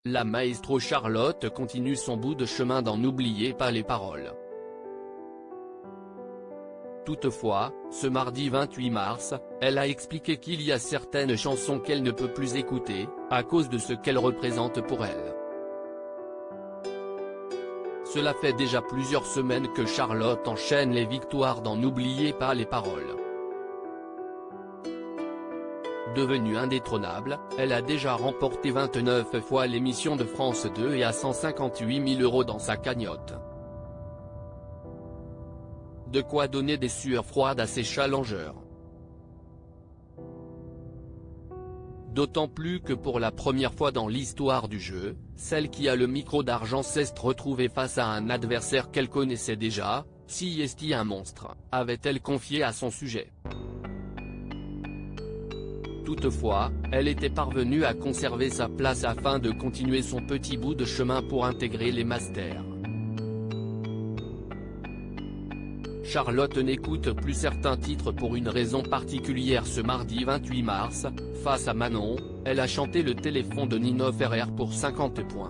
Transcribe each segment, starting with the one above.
la maestro Charlotte continue son bout de chemin dans N'oubliez pas les paroles. Toutefois, ce mardi 28 mars, elle a expliqué qu'il y a certaines chansons qu'elle ne peut plus écouter, à cause de ce qu'elles représentent pour elle. Cela fait déjà plusieurs semaines que Charlotte enchaîne les victoires dans N'oubliez pas les paroles. Devenue indétrônable, elle a déjà remporté 29 fois l'émission de France 2 et a 158 000 € dans sa cagnotte. De quoi donner des sueurs froides à ses challengeurs. D'autant plus que pour la première fois dans l'histoire du jeu, celle qui a le micro d'argent s'est retrouvée face à un adversaire qu'elle connaissait déjà, Si est-il un monstre, avait-elle confié à son sujet. Toutefois, elle était parvenue à conserver sa place afin de continuer son petit bout de chemin pour intégrer les masters. Charlotte n'écoute plus certains titres pour une raison particulière. Ce mardi 28 mars, face à Manon, elle a chanté le téléphone de Nino Ferrer pour 50 points.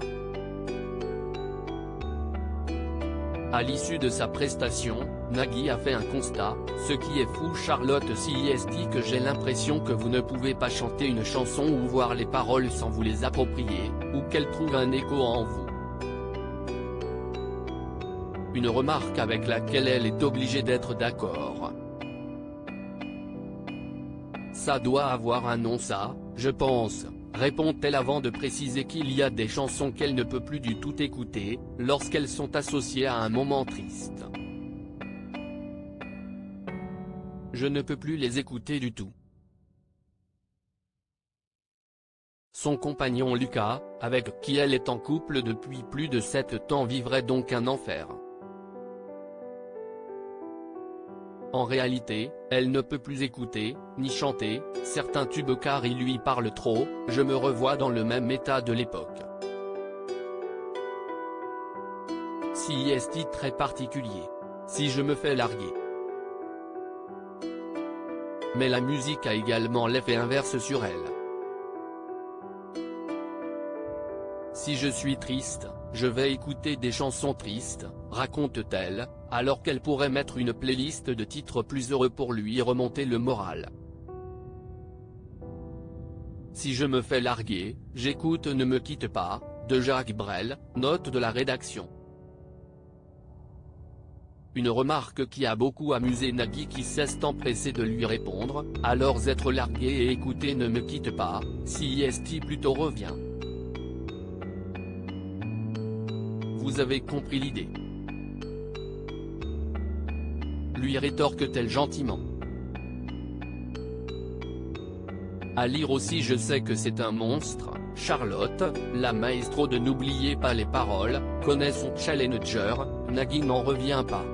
À l'issue de sa prestation, Nagui a fait un constat, ce qui est fou Charlotte si est que j'ai l'impression que vous ne pouvez pas chanter une chanson ou voir les paroles sans vous les approprier, ou qu'elle trouve un écho en vous. Une remarque avec laquelle elle est obligée d'être d'accord. Ça doit avoir un nom ça, je pense, répond-elle avant de préciser qu'il y a des chansons qu'elle ne peut plus du tout écouter, lorsqu'elles sont associées à un moment triste. Je ne peux plus les écouter du tout. Son compagnon Lucas, avec qui elle est en couple depuis plus de 7 ans, vivrait donc un enfer. En réalité, elle ne peut plus écouter, ni chanter, certains tubes car ils lui parlent trop. Je me revois dans le même état de l'époque. Si est très particulier. Si je me fais larguer. Mais la musique a également l'effet inverse sur elle. Si je suis triste, je vais écouter des chansons tristes, raconte-t-elle, alors qu'elle pourrait mettre une playlist de titres plus heureux pour lui remonter le moral. Si je me fais larguer, j'écoute Ne me quitte pas, de Jacques Brel, note de la rédaction. Une remarque qui a beaucoup amusé Nagui qui s'est empressé de lui répondre, alors être largué et écouter Ne me quitte pas, si est plutôt revient. Vous avez compris l'idée. Lui rétorque-t-elle gentiment. À lire aussi Je sais que c'est un monstre, Charlotte, la maestro de N'oubliez pas les paroles, connaît son challenger, Nagui n'en revient pas.